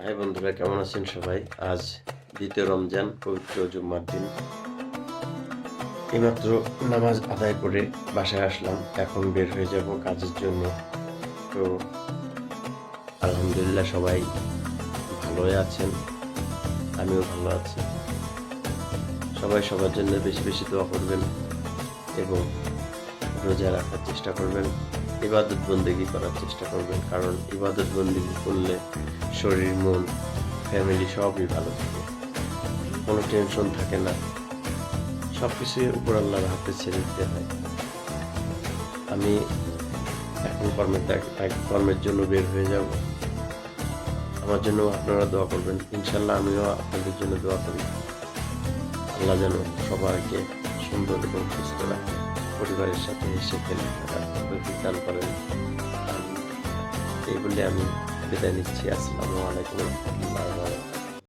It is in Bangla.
হাই বন্ধুরা, কেমন আছেন সবাই? আজ দ্বিতীয় রমজান, পবিত্র জুম্মার দিন। এইমাত্র নামাজ আদায় করে বাসায় আসলাম। এখন বের হয়ে যাব কাজের জন্য। তো আলহামদুলিল্লাহ সবাই ভালোই আছেন, আমিও ভালো আছি। সবাই সবার জন্য বেশি বেশি দোয়া করবেন এবং রোজা রাখার চেষ্টা করবেন, ইবাদত বন্দেগী করার চেষ্টা করবেন। কারণ ইবাদত বন্দেগী করলে শরীর, মন, ফ্যামিলি সবই ভালো থাকে, কোনো টেনশন থাকে না। সব কিছুই উপর আল্লাহর হাতে ছেড়ে দিতে হয়। আমি এখন কর্মের জন্য বের হয়ে যাব। আমার জন্য আপনারা দোয়া করবেন। ইনশাল্লাহ আমিও আপনাদের জন্য দোয়া করি। আল্লাহ যেন সবাইকে সুন্দর এবং সুস্থ রাখে, পরিবারের সাথে হেসে খেলে থাকার তৌফিক দান করেন। এই বলে আমি বিদায় নিচ্ছি। আসসালামু আলাইকুম রহমতুল্লাহ।